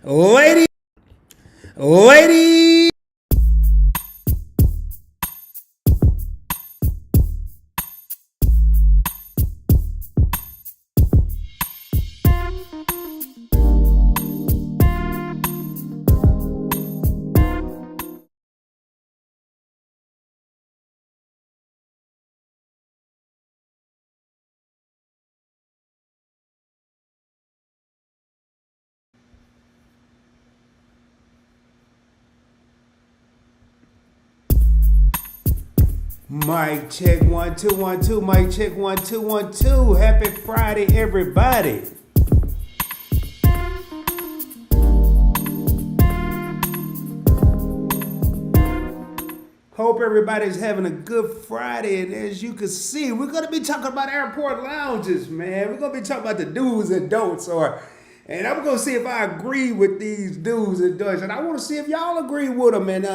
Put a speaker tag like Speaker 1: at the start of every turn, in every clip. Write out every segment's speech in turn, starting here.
Speaker 1: Lady, lady. Mic check 1 2 1 2. Mic check 1 2 1 2. Happy Friday, everybody. Hope everybody's having a good Friday. And as you can see, we're going to be talking about airport lounges, man. We're going to be talking about the do's and don'ts. And I'm going to see if I agree with these do's and don'ts. And I want to see if y'all agree with them. And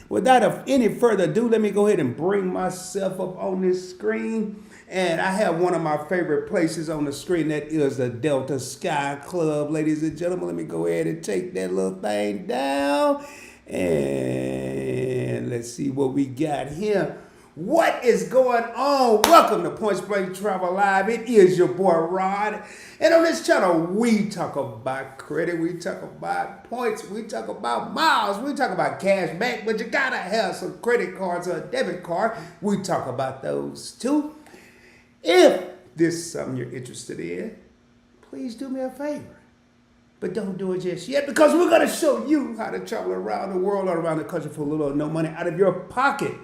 Speaker 1: without any further ado, let me go ahead and bring myself up on this screen. And I have one of my favorite places on the screen. That is the Delta Sky Club. Ladies and gentlemen, let me go ahead and take that little thing down. And let's see what we got here. What is going on? Welcome to Point Blank Travel Live. It is your boy Rod. And on this channel, we talk about credit, we talk about points, we talk about miles, we talk about cash back, but you gotta have some credit cards or a debit card. We talk about those too. If this is something you're interested in, please do me a favor. But don't do it just yet, because we're going to show you how to travel around the world or around the country for a little or no money out of your pocket.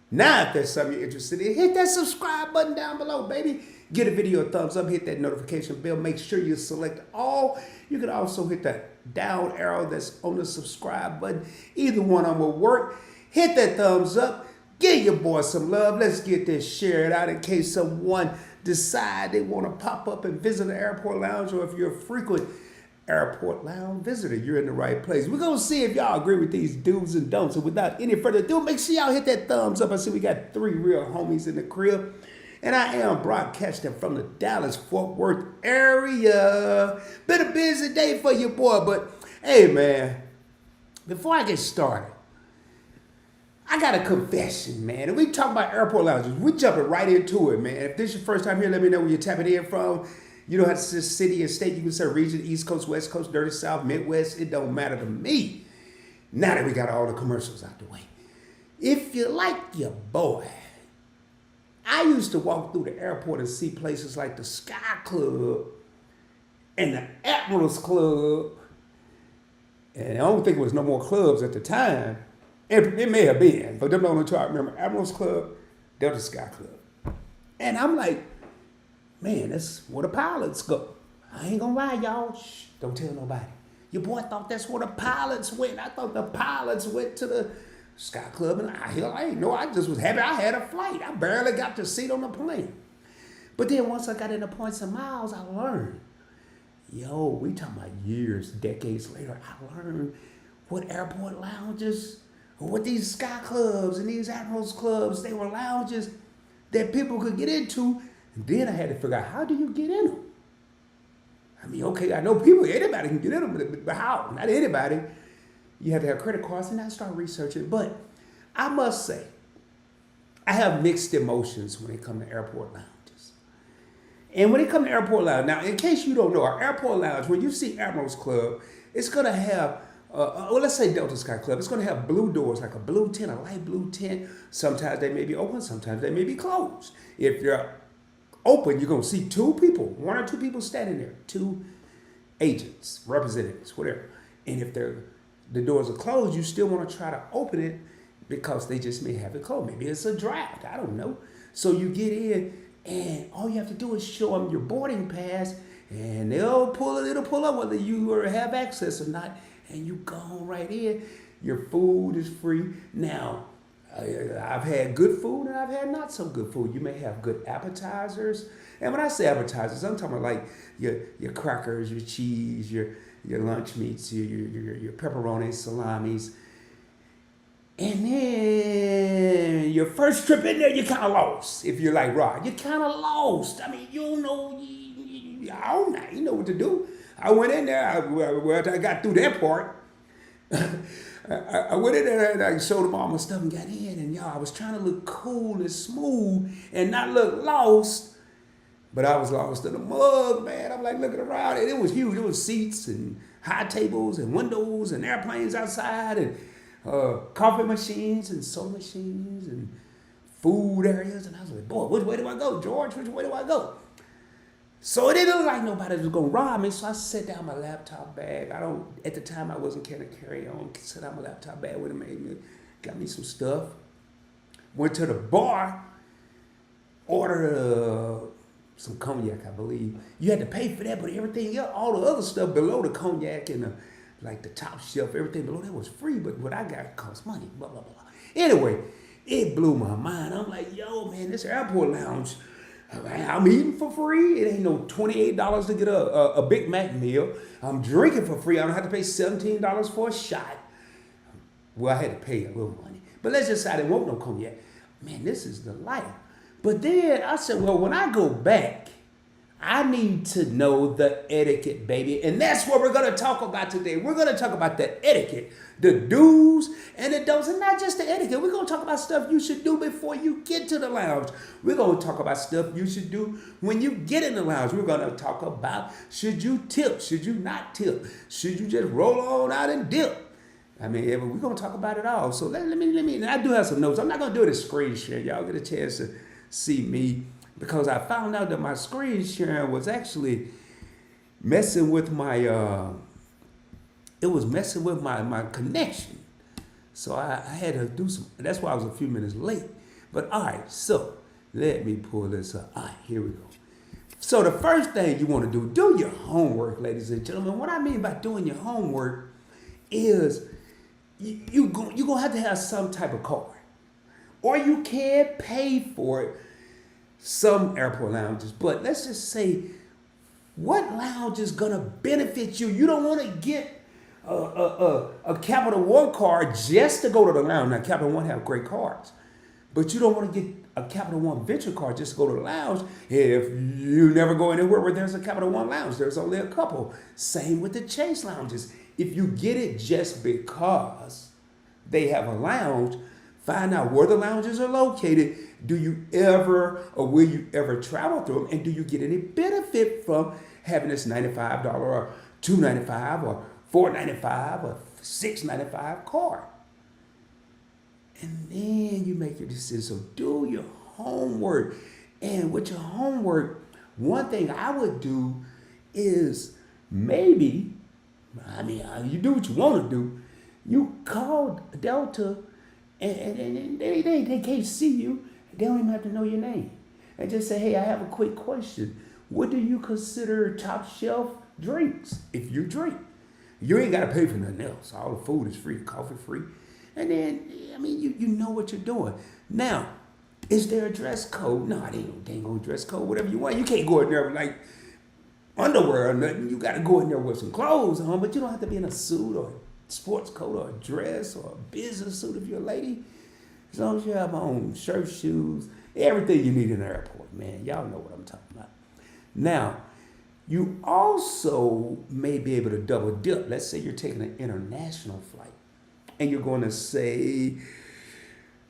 Speaker 1: Now, if there's something you're interested in, hit that subscribe button down below, baby. Give the video a thumbs up, hit that notification bell. Make sure you select all. You can also hit that down arrow that's on the subscribe button. Either one of them will work. Hit that thumbs up. Give your boy some love. Let's get this shared out in case someone decide they want to pop up and visit an airport lounge, or if you're a frequent airport lounge visitor, you're in the right place. We're going to see if y'all agree with these do's and don'ts. So without any further ado, make sure y'all hit that thumbs up. I see we got 3 real homies in the crib. And I am broadcasting from the Dallas-Fort Worth area. Been a busy day for your boy, but hey, man, before I get started, I got a confession, man. And we talk about airport lounges. We jumping right into it, man. If this is your first time here, let me know where you're tapping in from. You don't have to say city and state. You can say region, East Coast, West Coast, Dirty South, Midwest. It don't matter to me. Now that we got all the commercials out the way. If you like your boy, I used to walk through the airport and see places like the Sky Club and the Admirals Club. And I don't think there was no more clubs at the time. It may have been, but them the only two I remember. Admirals Club, Delta Sky Club. And I'm like, man, that's where the pilots go. I ain't gonna lie, y'all. Shh, don't tell nobody. Your boy thought that's where the pilots went. I thought the pilots went to the Sky Club, and I ain't know. I just was happy I had a flight. I barely got the seat on the plane. But then once I got into points and miles, I learned. Yo, we talking about years, decades later, I learned what airport lounges, or what these Sky Clubs and these Admirals Clubs, they were lounges that people could get into. Then I had to figure out, how do you get in them? I mean, okay, I know people, anybody can get in them, but how? Not anybody. You have to have credit cards, and I start researching. But I must say, I have mixed emotions when it comes to airport lounges. And when it comes to airport lounge, now, in case you don't know, our airport lounge, when you see Admirals Club, it's going to have, let's say Delta Sky Club, it's going to have blue doors, like a blue tent, a light blue tent. Sometimes they may be open, sometimes they may be closed. If you're open, you're going to see 2 people, 1 or 2 people standing there, 2 agents, representatives, whatever. And if the doors are closed, you still want to try to open it because they just may have it closed. Maybe it's a draft. I don't know. So you get in, and all you have to do is show them your boarding pass, and it'll pull up whether you have access or not, and you go right in. Your food is free. Now, I've had good food and I've had not so good food. You may have good appetizers. And when I say appetizers, I'm talking about like your crackers, your cheese, your lunch meats, your pepperoni, salamis. And then your first trip in there, you're kind of lost. If you're like Rod, you're kind of lost. I mean, you know, you know what to do. I went in there. I got through that part. I went in there and I showed them all my stuff and got in. And y'all, I was trying to look cool and smooth and not look lost. But I was lost in the mug, man. I'm like looking around, and it was huge. There was seats and high tables and windows and airplanes outside and coffee machines and soda machines and food areas. And I was like, boy, which way do I go, George? Which way do I go? So it didn't look like nobody was gonna rob me. So I set down my laptop bag. At the time I wasn't carry on. Set down my laptop bag with me, got me some stuff. Went to the bar, ordered some cognac, I believe. You had to pay for that, but everything else, all the other stuff below the cognac and like the top shelf, everything below that was free, but what I got cost money, blah, blah, blah. Anyway, it blew my mind. I'm like, yo, man, this airport lounge, I'm eating for free. It ain't no $28 to get a Big Mac meal. I'm drinking for free. I don't have to pay $17 for a shot. Well, I had to pay a little money. But let's just say I didn't want no cognac. Man, this is the life. But then I said, well, when I go back, I need to know the etiquette, baby. And that's what we're going to talk about today. We're going to talk about the etiquette, the do's and the don'ts, and not just the etiquette. We're going to talk about stuff you should do before you get to the lounge. We're going to talk about stuff you should do when you get in the lounge. We're going to talk about, should you tip? Should you not tip? Should you just roll on out and dip? I mean, we're going to talk about it all. So let me, and I do have some notes. I'm not going to do it as screen share. Y'all get a chance to see me, because I found out that my screen sharing was actually messing with my my connection. So I had to do some, that's why I was a few minutes late. But all right, so let me pull this up. All right, here we go. So the first thing you want to do your homework, ladies and gentlemen. What I mean by doing your homework is you're going to have some type of card. Or you can pay for it, some airport lounges. But let's just say, what lounge is going to benefit you? You don't want to get a Capital One card just to go to the lounge. Now, Capital One have great cards. But you don't want to get a Capital One Venture card just to go to the lounge if you never go anywhere where there's a Capital One lounge. There's only a couple. Same with the Chase lounges. If you get it just because they have a lounge, find out where the lounges are located. Do you ever or will you ever travel through them? And do you get any benefit from having this $95 or $295 or $495 or $695 card? And then you make your decision. So do your homework. And with your homework, one thing I would do is maybe, you do what you want to do. You call Delta and they can't see you. They don't even have to know your name. And just say, hey, I have a quick question. What do you consider top shelf drinks if you drink? You ain't got to pay for nothing else. All the food is free, coffee free. And then, you know what you're doing. Now, is there a dress code? No, they ain't gonna dress code, whatever you want. You can't go in there with like underwear or nothing. You got to go in there with some clothes on, but you don't have to be in a suit or sports coat or a dress or a business suit if you're a lady. As long as you have on shirt, shoes, everything you need in the airport, man. Y'all know what I'm talking about. Now, you also may be able to double dip. Let's say you're taking an international flight and you're going to say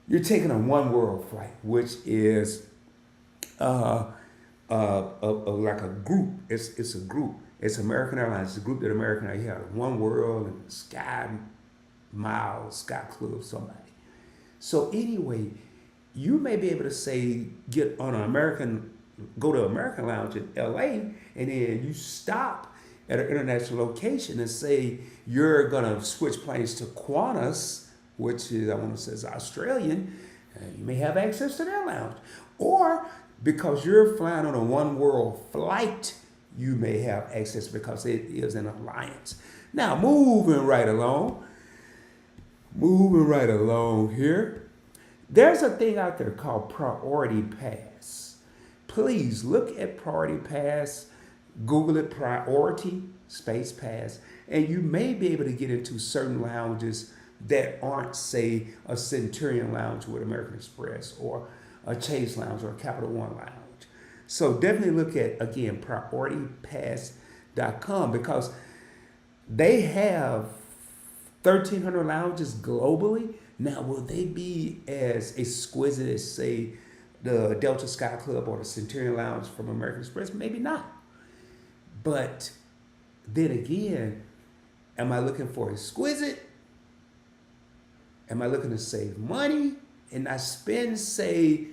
Speaker 1: you're taking a one world flight, which is like a group. It's a group. It's American Airlines. It's a group that American Airlines have. One World and Sky Miles, Sky Club, somebody. So anyway, you may be able to say, go to American Lounge in LA, and then you stop at an international location and say you're gonna switch planes to Qantas, which is, I want to say is Australian. You may have access to their lounge. Or because you're flying on a one world flight, you may have access because it is an alliance. Now, moving right along here, there's a thing out there called Priority Pass. Please look at Priority Pass, Google it, Priority Space Pass, and you may be able to get into certain lounges that aren't, say, a Centurion Lounge with American Express or a Chase Lounge or a Capital One Lounge. So definitely look at, again, prioritypass.com. because they have 1,300 lounges globally. Now, will they be as exquisite as, say, the Delta Sky Club or the Centurion Lounge from American Express? Maybe not. But then again, am I looking for exquisite? Am I looking to save money and not spend, say,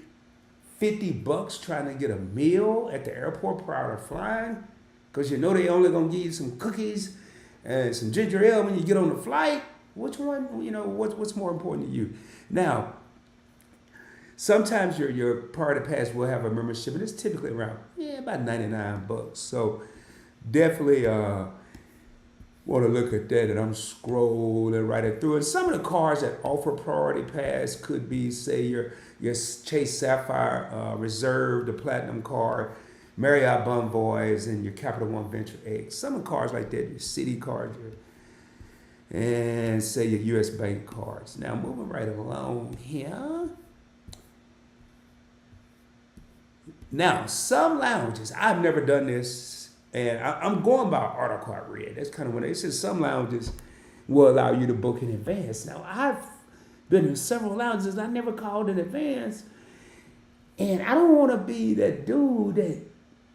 Speaker 1: $50 trying to get a meal at the airport prior to flying? Because you know they only gonna give you some cookies and some ginger ale when you get on the flight. Which one, what's more important to you? Now, sometimes your Priority Pass will have a membership, and it's typically around about $99. So definitely want to look at that, and I'm scrolling right through it. Some of the cars that offer Priority Pass could be, say, your Chase Sapphire Reserve, the Platinum card, Marriott Bonvoys, and your Capital One Venture X. Some of the cars like that, your Citi cards, and say your U.S. Bank cards. Now, moving right along here. Now, some lounges, I've never done this, and I'm going by article I read. That's kind of when they said some lounges will allow you to book in advance. Now, I've been in several lounges I never called in advance, and I don't want to be that dude that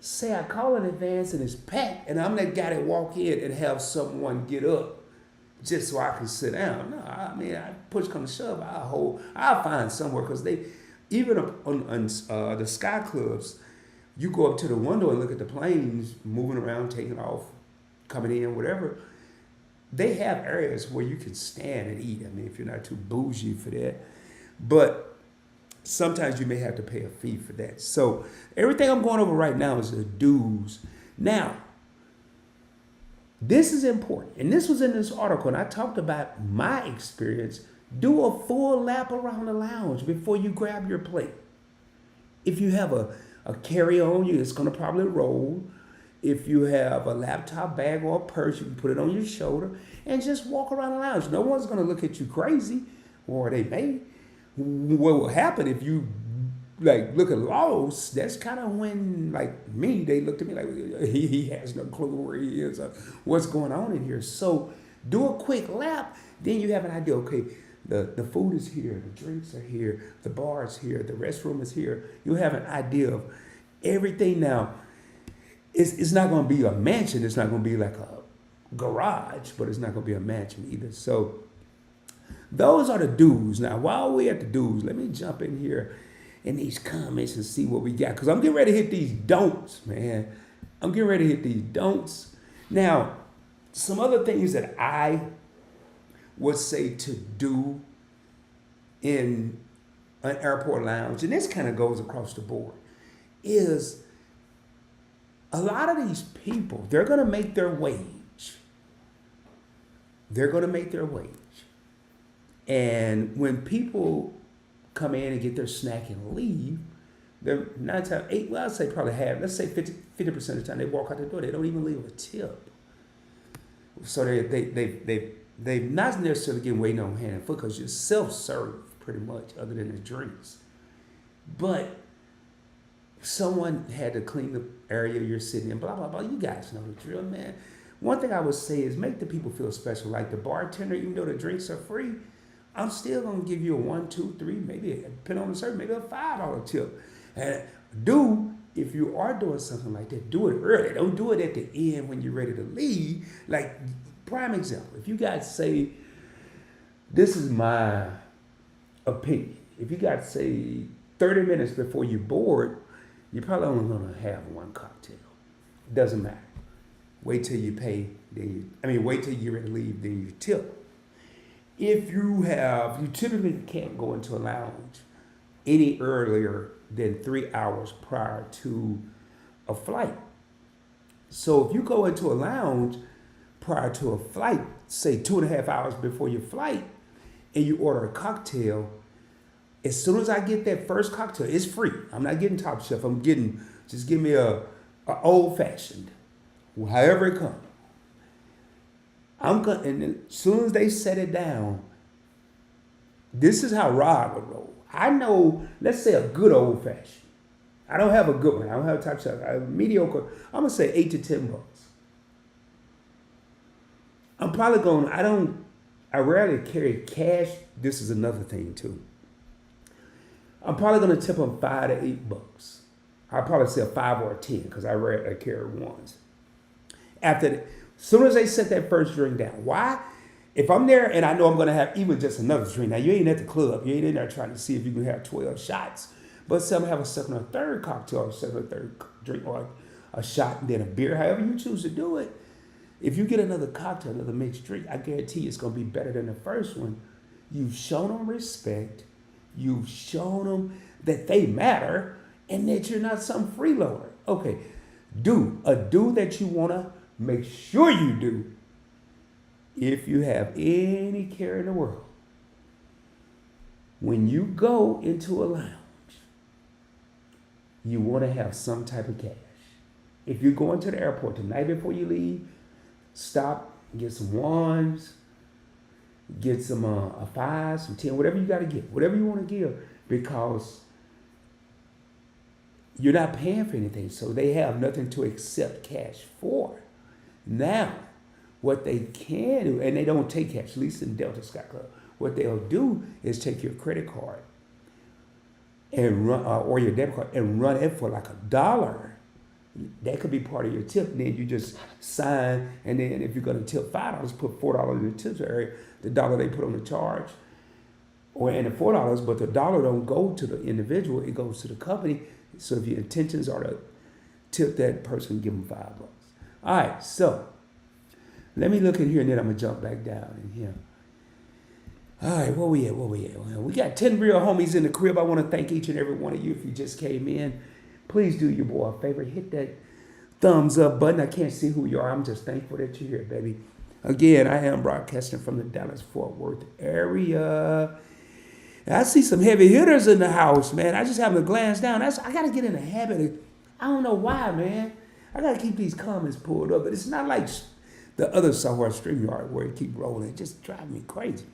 Speaker 1: say I call in advance and it's packed, and I'm that guy that walk in and have someone get up just so I can sit down. No, I mean, I push come to shove, I'll find somewhere, because they, even on the sky clubs, you go up to the window and look at the planes moving around, taking off, coming in, whatever. They have areas where you can stand and eat. I mean, if you're not too bougie for that. But sometimes you may have to pay a fee for that. So everything I'm going over right now is the dues. Now, this is important. And this was in this article, and I talked about my experience. Do a full lap around the lounge before you grab your plate. If you have a carry-on, it's going to probably roll. If you have a laptop bag or a purse, you can put it on your shoulder and just walk around the lounge. No one's going to look at you crazy, or they may. What will happen if you look at lost? That's kind of when, like me, they looked at me like he has no clue where he is or what's going on in here. So do a quick lap, then you have an idea. Okay, the food is here, the drinks are here, the bar is here, the restroom is here. You have an idea of everything. Now, it's not going to be a mansion. It's not going to be like a garage, but it's not going to be a mansion either. So those are the do's. Now, while we're at the do's, let me jump in here in these comments and see what we got, because I'm getting ready to hit these don'ts, man. I'm getting ready to hit these don'ts. Now, some other things that I would say to do in an airport lounge, and this kind of goes across the board, is a lot of these people, they're going to make their wage. They're going to make their wage. And when people come in and get their snack and leave, they're 9 times 8, well, I'd say probably half, let's say 50% of the time they walk out the door, they don't even leave a tip. So they've not necessarily getting waiting on hand and foot, because you're self-serve pretty much, other than the drinks. But someone had to clean the area you're sitting in, blah, blah, blah. You guys know the drill, man. One thing I would say is make the people feel special. Like the bartender, even though the drinks are free, I'm still going to give you a 1, 2, 3, maybe, depending on the service, maybe a $5 tip. And if you are doing something like that, do it early. Don't do it at the end when you're ready to leave. Like, prime example, if you guys say, this is my opinion, if you got, say, 30 minutes before you board, you're probably only going to have one cocktail. It doesn't matter. Wait till you pay, wait till you're ready to leave, then you tip. If you typically can't go into a lounge any earlier than 3 hours prior to a flight. So if you go into a lounge prior to a flight, say 2.5 hours before your flight, and you order a cocktail, as soon as I get that first cocktail, it's free. I'm not getting top shelf. Just give me a old fashioned, however it comes. And then as soon as they set it down, this is how Rod would roll. I know, let's say a good old fashioned. I don't have a good one. I don't have a top shelf. I have a mediocre. I'm gonna say $8 to $10. I'm probably going, I rarely carry cash. This is another thing too. I'm probably going to tip them $5 to $8. I'll probably say a 5 or a 10 because I rarely carry ones. After that, as soon as they set that first drink down, why? If I'm there and I know I'm going to have even just another drink, now you ain't at the club, you ain't in there trying to see if you can have 12 shots, but some have a second or third cocktail, or second or third drink, or a shot and then a beer, however you choose to do it. If you get another cocktail, another mixed drink, I guarantee you it's going to be better than the first one. You've shown them respect. You've shown them that they matter and that you're not some freeloader. Okay, do that you want to make sure you do. If you have any care in the world, when you go into a lounge, you want to have some type of cash. If you're going to the airport the night before you leave, stop, get some ones, get some a 5, some 10, whatever you got to get, whatever you want to give, because you're not paying for anything, so they have nothing to accept cash for. Now, what they can do, and they don't take cash, at least in Delta Sky Club, what they'll do is take your credit card and run, or your debit card, and run it for like $1. That could be part of your tip. And then you just sign, and then if you're going to tip $5, put $4 in the tips area. The $1 they put on the charge, or and the $4, but the $1 don't go to the individual; it goes to the company. So if your intentions are to tip that person, give them $5. All right, so let me look in here, and then I'm gonna jump back down in here. All right, where we at? Well, we got 10 real homies in the crib. I want to thank each and every one of you. If you just came in, please do your boy a favor. Hit that thumbs up button. I can't see who you are. I'm just thankful that you're here, baby. Again, I am broadcasting from the Dallas-Fort Worth area. I see some heavy hitters in the house, man. I just haven't glanced down. I got to get in the habit of, I don't know why, man. I got to keep these comments pulled up. But it's not like the other software StreamYard where it keep rolling. It just drives me crazy.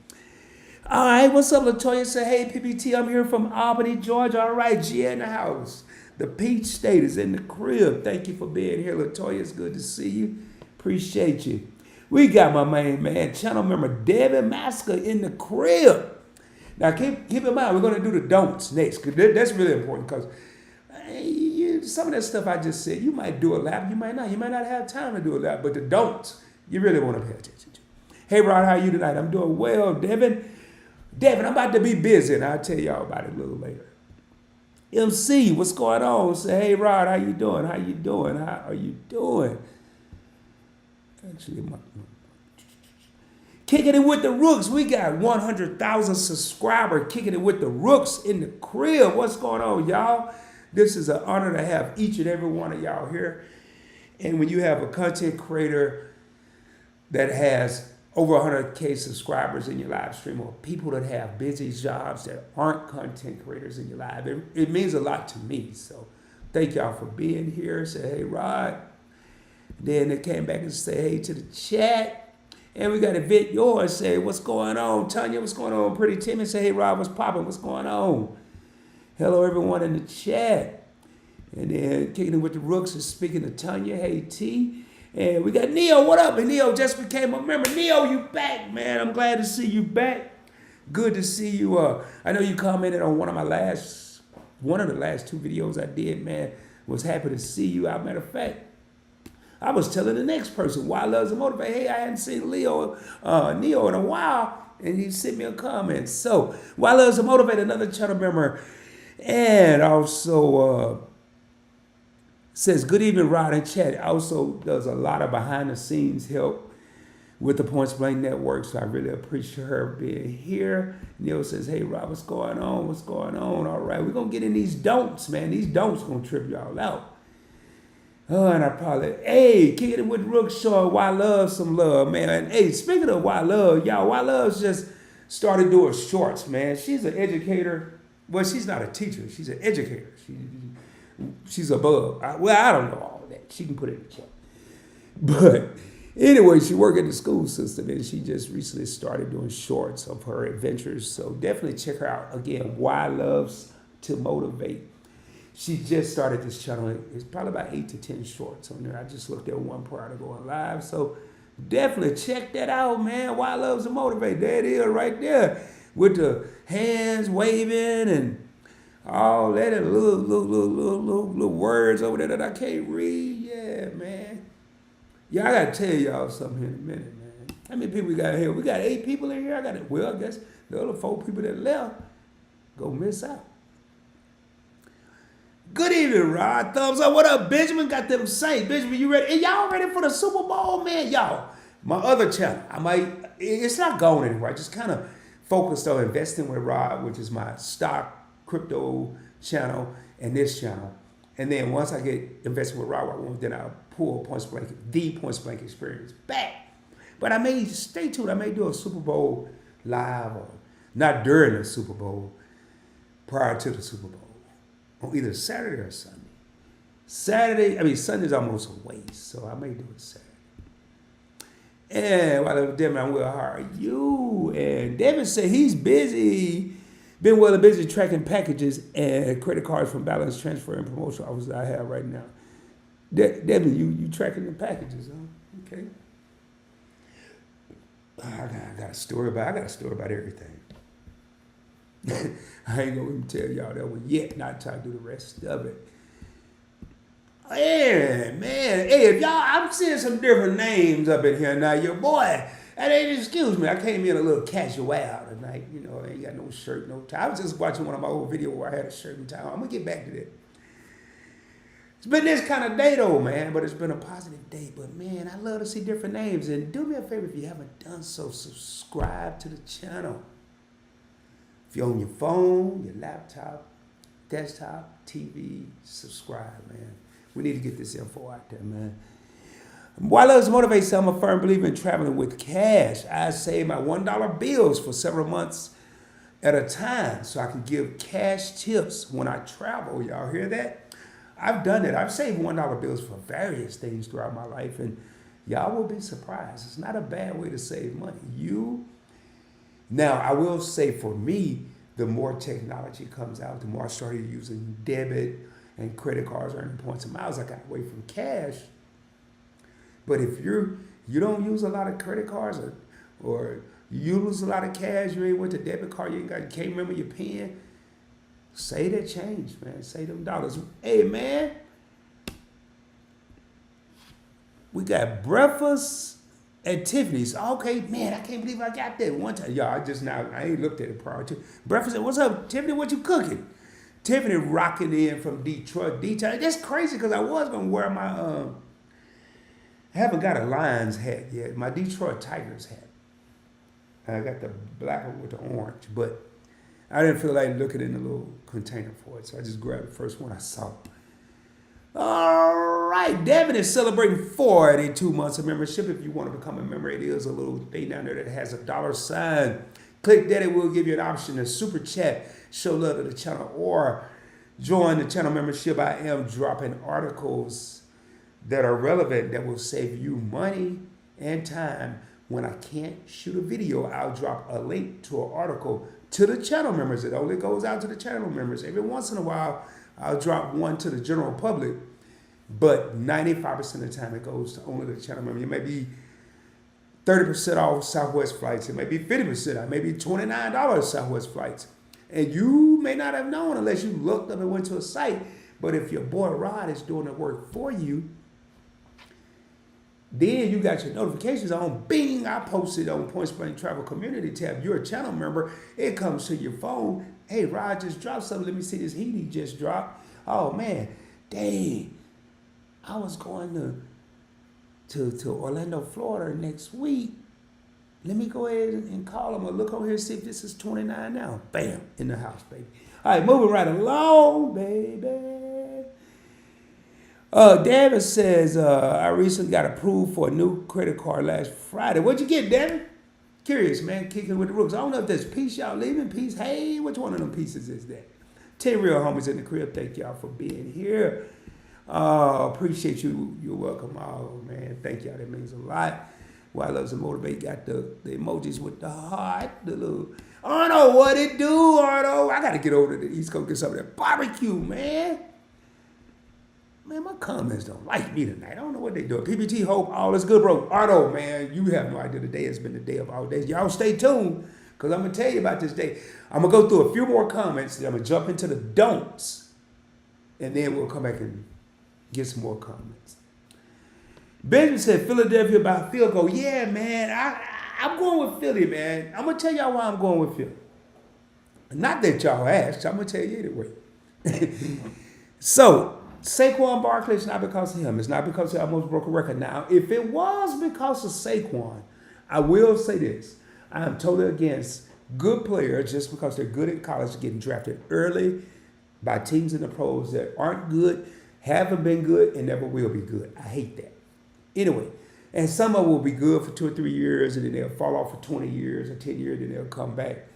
Speaker 1: All right, what's up, Latoya? Say, hey, PPT, I'm here from Albany, Georgia. All right, G in the house. The Peach State is in the crib. Thank you for being here, Latoya. It's good to see you. Appreciate you. We got my main man, channel member Devin Masker in the crib. Now, keep in mind, we're going to do the don'ts next, because that's really important, because some of that stuff I just said, you might do a lap, you might not. You might not have time to do a lap, but the don'ts, you really want to pay attention to. Hey, Rod, how are you tonight? I'm doing well, Devin. I'm about to be busy, and I'll tell y'all about it a little later. MC, what's going on? Say, hey, Rod, how you doing? How you doing? How are you doing? Actually, Kicking It With the Rooks. We got 100,000 subscribers. Kicking It With the Rooks in the crib. What's going on, y'all? This is an honor to have each and every one of y'all here. And when you have a content creator that has over 100K subscribers in your live stream, or people that have busy jobs that aren't content creators in your live, it means a lot to me. So thank y'all for being here. Say, hey, Rod. Then they came back and say, hey, to the chat. And we got Event Yours say, what's going on? Tanya, what's going on? Pretty Timmy say, hey, Rod, what's popping? What's going on? Hello, everyone in the chat. And then Kicking It With the Rooks is speaking to Tanya. Hey, T. And we got Neo. What up? And Neo just became a member. Neo, you back, man. I'm glad to see you back. Good to see you. I know you commented on one of the last 2 videos I did, man. Was happy to see you. As a matter of fact, I was telling the next person, why loves to motivate. Hey, I hadn't seen Neo in a while, and he sent me a comment. So, why loves to motivate, another channel member, and also says, good evening, Rod and chat. Also does a lot of behind the scenes help with the Points Blank Network, so I really appreciate her being here. Neil says, hey, Rod, what's going on? What's going on? All right, we're going to get in these don'ts, man. These don'ts going to trip y'all out. Oh, and I probably, hey, Kicking It With Rook Show, Why Love Some Love, man. And hey, speaking of Why Love, y'all, Why Love's just started doing shorts, man. She's an educator. Well, she's not a teacher. She's an educator. She's above. I don't know all of that. She can put it in the chat. But anyway, she worked in the school system, and she just recently started doing shorts of her adventures. So definitely check her out. Again, Why Loves to Motivate. She just started this channel. It's probably about 8 to 10 shorts on there. I just looked at one prior to going live. So Definitely check that out, man. Why Loves to Motivate. There it is right there with the hands waving and all that and little words over there that I can't read. Yeah, man. Yeah, I got to tell y'all something here in a minute, man. How many people we got here? We got 8 people in here. Well, I guess the other 4 people that left go miss out. Good evening, Rod. Thumbs up. What up, Benjamin? Got them Saints. Benjamin, you ready? Hey, y'all ready for the Super Bowl, man? Y'all, my other channel, it's not going anywhere. I just kind of focused on Investing with Rod, which is my stock, crypto channel, and this channel. And then once I get Investing with Rod, then I'll pull the Points Blank experience back. But I may, stay tuned, I may do a Super Bowl live or not during the Super Bowl, prior to the Super Bowl. On either Saturday or Sunday. Sunday's almost a waste, so I may do it Saturday. And while I'm Devin, I'm well, how are you? And Devin said he's busy, been well and busy tracking packages and credit cards from balance transfer and promotional offers that I have right now. Devin, you tracking the packages, huh? Okay. I got a story about everything. I ain't gonna even tell y'all that one yet, not try to do the rest of it. Yeah, man. Hey, if y'all, I'm seeing some different names up in here now. Your boy, and excuse me, I came in a little casual tonight. You know, I ain't got no shirt, no tie. I was just watching one of my old videos where I had a shirt and tie on. I'm gonna get back to that. It's been this kind of day though, man, but it's been a positive day. But man, I love to see different names. And do me a favor if you haven't done so, subscribe to the channel. If you're on your phone, your laptop, desktop, TV, subscribe, man. We need to get this info out there, man. While others motivate, I'm a firm believer in traveling with cash. I save my $1 bills for several months at a time so I can give cash tips when I travel. Y'all hear that? I've done it. I've saved $1 bills for various things throughout my life, and y'all will be surprised. It's not a bad way to save money. Now, I will say for me, the more technology comes out, the more I started using debit and credit cards, earning points and miles, I got away from cash. But if you don't use a lot of credit cards or you lose a lot of cash, you ain't with the debit card, you can't remember your PIN, save that change, man. Save them dollars. Hey, man, we got breakfast at Tiffany's. Okay, man, I can't believe I got that one time. Y'all, I ain't looked at it prior to. Breakfast, what's up, Tiffany? What you cooking? Tiffany rocking in from Detroit. That's crazy because I was going to wear my, I haven't got a Lions hat yet. My Detroit Tigers hat. I got the black one with the orange, but I didn't feel like looking in the little container for it, so I just grabbed the first one I saw. All right, Devin is celebrating 42 months of membership. If you want to become a member, it is a little thing down there that has a $sign. Click that, it will give you an option to super chat, show love to the channel, or join the channel membership. I am dropping articles that are relevant that will save you money and time. When I can't shoot a video, I'll drop a link to an article to the channel members. It only goes out to the channel members. Every once in a while, I'll drop one to the general public, but 95% of the time it goes to only the channel members. It may be 30% off Southwest flights. It may be 50%. It may be $29 Southwest flights. And you may not have known unless you looked up and went to a site. But if your boy Rod is doing the work for you, then you got your notifications on. Bing, I posted on Point Spring Travel Community tab. You're a channel member. It comes to your phone. Hey, Rod just dropped something. Let me see this heat he just dropped. Oh, man. Dang. I was going to Orlando, Florida next week. Let me go ahead and call him or look over here and see if this is 29 now. Bam, in the house, baby. All right, moving right along, baby. David says, I recently got approved for a new credit card last Friday. What'd you get, David? Curious, man, kicking with the rooks. I don't know if there's Peace, y'all leaving. Peace, hey, which one of them pieces is that? 10 real homies in the crib, thank y'all for being here. Appreciate you. You're welcome. Oh, man, thank y'all. That means a lot. Why Loves to Motivate got the emojis with the heart, the little, Arno, what it do, Arno? I got to get over to the East Coast, get some of that barbecue, man. Man, my comments don't like me tonight. I don't know what they doing. PBT Hope, all is good, bro. Ardo, man, you have no idea. Today has been the day of all days. Y'all stay tuned, because I'm going to tell you about this day. I'm going to go through a few more comments. Then I'm going to jump into the don'ts, and then we'll come back and get some more comments. Benjamin said, Philadelphia by field goal. Yeah, man, I'm going with Philly, man. I'm going to tell y'all why I'm going with Philly. Not that y'all asked. I'm going to tell you anyway. So, Saquon Barkley, it's not because of him. It's not because he almost broke a record. Now, if it was because of Saquon, I will say this. I am totally against good players just because they're good in college getting drafted early by teams in the pros that aren't good, haven't been good, and never will be good. I hate that. Anyway, and some of them will be good for 2 or 3 years, and then they'll fall off for 20 years or 10 years, and they'll come back.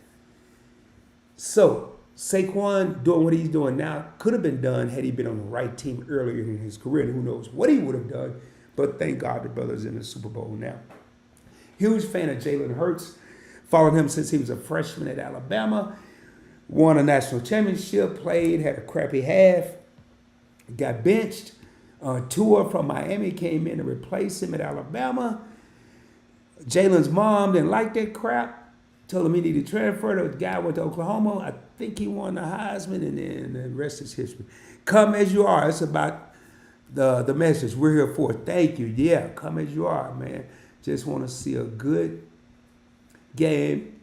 Speaker 1: So, Saquon doing what he's doing now could have been done had he been on the right team earlier in his career. And who knows what he would have done. But thank God the brother's in the Super Bowl now. Huge fan of Jalen Hurts. Followed him since he was a freshman at Alabama. Won a national championship. Played, had a crappy half. Got benched. Tua from Miami came in to replace him at Alabama. Jalen's mom didn't like that crap. Told him he needed to transfer. The guy went to Oklahoma. I think he won the Heisman, and then the rest is history. Come as you are. It's about the message we're here for. Thank you. Yeah, come as you are, man. Just want to see a good game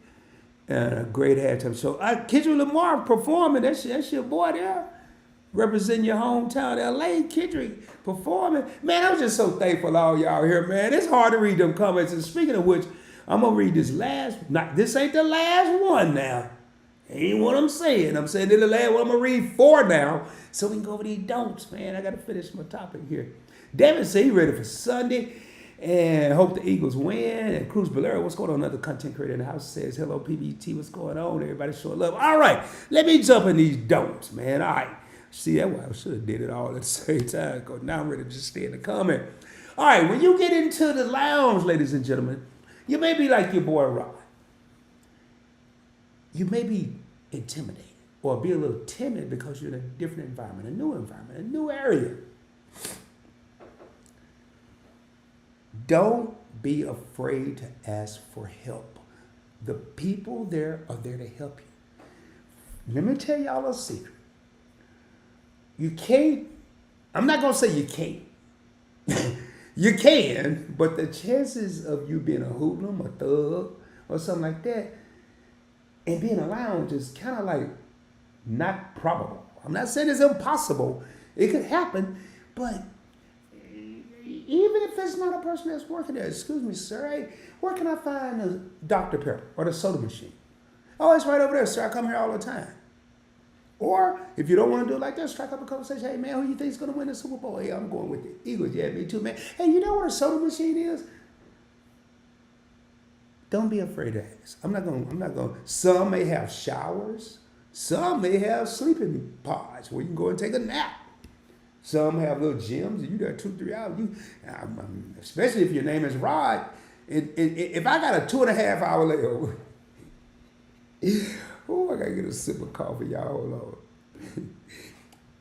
Speaker 1: and a great halftime show. Kendrick Lamar performing. That's your boy there. Representing your hometown, LA. Kendrick performing. Man, I'm just so thankful all y'all here, man. It's hard to read them comments. And speaking of which, I'm going to read this last. This ain't the last one now. Ain't what I'm saying. I'm saying this the last one. I'm going to read 4 now. So we can go over these don'ts, man. I got to finish my topic here. David said he ready for Sunday and hope the Eagles win. And Cruz Valera, what's going on? Another content creator in the house says, hello, PBT, what's going on? Everybody showing love. All right, let me jump in these don'ts, man. All right. See, that's why I should have did it all at the same time, because now I'm ready to just stay in the comment. All right, when you get into the lounge, ladies and gentlemen, you may be like your boy Rod. You may be intimidated or be a little timid because you're in a different environment, a new area. Don't be afraid to ask for help. The people there are there to help you. Let me tell y'all a secret. You can't, I'm not going to say you can't. You can, but the chances of you being a hoodlum, a thug, or something like that, and being a lounge is kind of like not probable. I'm not saying it's impossible. It could happen, but even if it's not a person that's working there, excuse me, sir, hey, where can I find the Dr. Pepper or the soda machine? Oh, it's right over there, sir. I come here all the time. Or if you don't want to do it like that, strike up a conversation. Hey, man, who you think is going to win the Super Bowl? Hey, I'm going with the Eagles. Yeah, me too, man. Hey, you know what a soda machine is? Don't be afraid to ask. I'm not going. Some may have showers. Some may have sleeping pods where you can go and take a nap. Some have little gyms, and you got 2-3 hours. Especially if your name is Rod. If I got a 2.5 hour layover, oh, I gotta get a sip of coffee, y'all. Hold on.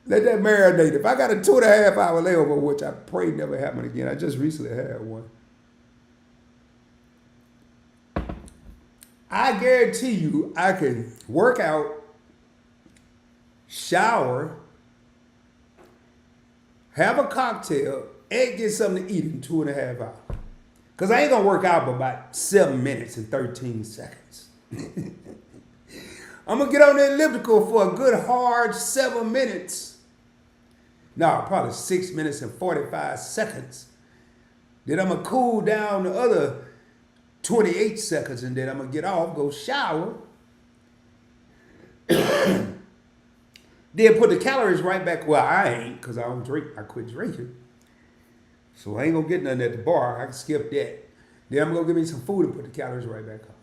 Speaker 1: Let that marinate. If I got a 2.5 hour layover, which I pray never happen again, I just recently had one. I guarantee you I can work out, shower, have a cocktail, and get something to eat in 2.5 hours. Because I ain't going to work out for about 7 minutes and 13 seconds. I'm going to get on the elliptical for a good hard 7 minutes. No, probably 6 minutes and 45 seconds. Then I'm going to cool down the other 28 seconds, and then I'm going to get off, go shower. Then put the calories right back. Well, I ain't, because I don't drink. I quit drinking. So I ain't going to get nothing at the bar. I can skip that. Then I'm going to give me some food and put the calories right back on.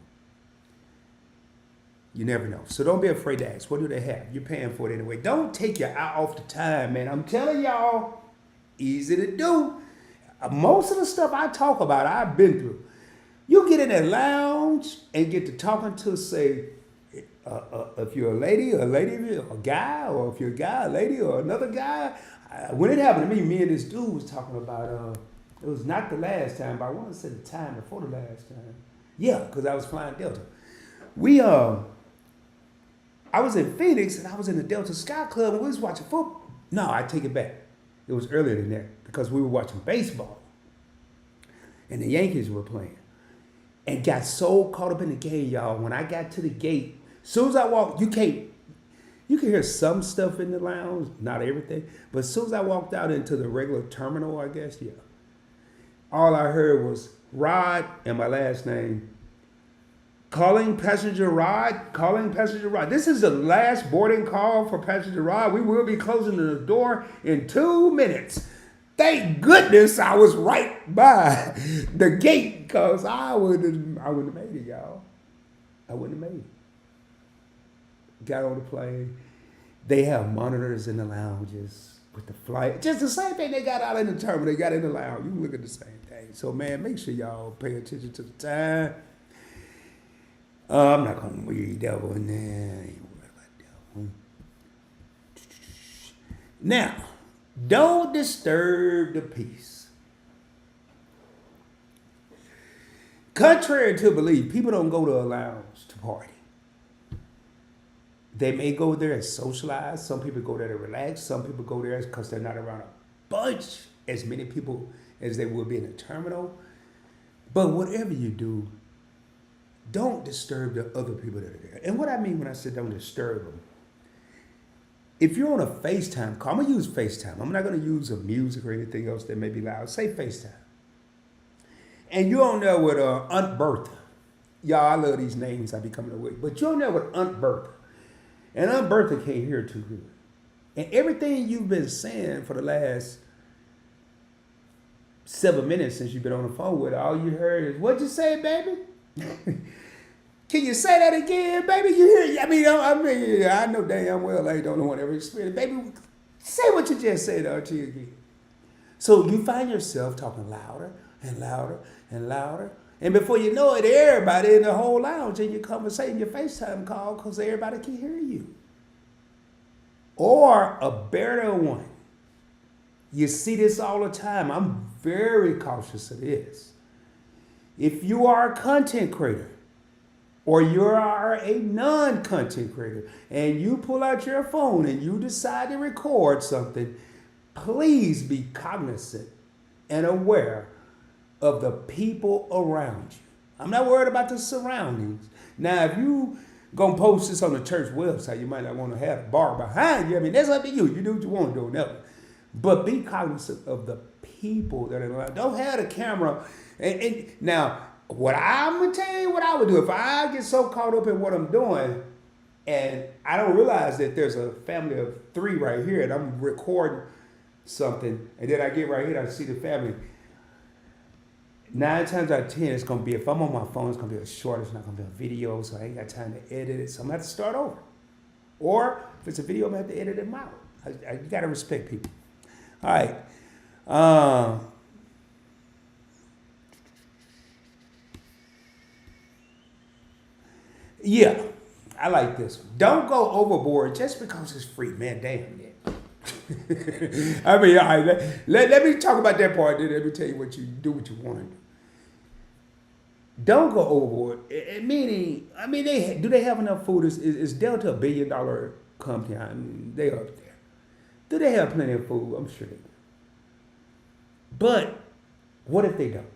Speaker 1: You never know. So don't be afraid to ask. What do they have? You're paying for it anyway. Don't take your eye off the time, man. I'm telling y'all, easy to do. Most of the stuff I talk about, I've been through. You get in that lounge and get to talking to, say, if you're a lady, a guy, or if you're a guy, a lady, or another guy, When it happened to me and this dude was talking about, it was not the last time, but I want to say the time before the last time. Yeah, because I was flying Delta. I was in Phoenix and I was in the Delta Sky Club and we was watching football. No, I take it back. It was earlier than that because we were watching baseball and the Yankees were playing. And got so caught up in the game, y'all. When I got to the gate, as soon as I walked, you can hear some stuff in the lounge, not everything. But as soon as I walked out into the regular terminal, I guess, yeah. All I heard was Rod and my last name. Calling passenger Rod, calling passenger Rod. This is the last boarding call for passenger Rod. We will be closing the door in 2 minutes. Thank goodness I was right by the gate because I wouldn't have made it, y'all. I wouldn't have made it. Got on the plane. They have monitors in the lounges with the flight. Just the same thing they got out in the terminal. They got in the lounge. You can look at the same thing. So, man, make sure y'all pay attention to the time. I'm not going to read that one. Nah, I ain't worried about that one. Now, don't disturb the peace. Contrary to belief, people don't go to a lounge to party. They may go there and socialize. Some people go there to relax. Some people go there because they're not around a bunch, as many people as they will be in a terminal. But whatever you do, don't disturb the other people that are there. And what I mean when I say don't disturb them, if you're on a FaceTime call, I'm going to use FaceTime. I'm not going to use a music or anything else that may be loud. Say FaceTime. And you're on there with Aunt Bertha. Y'all, I love these names I be coming up with. But you're on there with Aunt Bertha. And Aunt Bertha can't hear too good. And everything you've been saying for the last 7 minutes since you've been on the phone with her, all you heard is, what'd you say, baby? Can you say that again, baby? You hear? I mean, I know damn well I don't know what ever experienced. Baby, say what you just said to you again. So you find yourself talking louder and louder and louder. And before you know it, everybody in the whole lounge in your conversation, your FaceTime call, because everybody can hear you. Or a better one. You see this all the time. I'm very cautious of this. If you are a content creator, or you are a non-content creator, and you pull out your phone and you decide to record something, please be cognizant and aware of the people around you. I'm not worried about the surroundings. Now, if you gonna post this on the church website, you might not want to have a bar behind you. I mean, that's up to you. You do what you want to do, never. But be cognizant of the people that are around. Don't have the camera. And now, what I'm gonna tell you, what I would do if I get so caught up in what I'm doing, and I don't realize that there's a family of 3 right here, and I'm recording something, and then I get right here, I see the family. 9 times out of 10, it's gonna be, if I'm on my phone, it's gonna be a short. It's not gonna be a video, so I ain't got time to edit it. So I'm gonna have to start over. Or if it's a video, I'm gonna have to edit them out. You gotta respect people. All right. Yeah, I like this one. Don't go overboard just because it's free, man. Damn it. I mean, all right, let me talk about that part, then let me tell you what you do, what you want to do. Don't go overboard. Meaning, I mean, do they have enough food? Is Delta a $1 billion company? I mean, they up there. Do they have plenty of food? I'm sure they do. But what if they don't?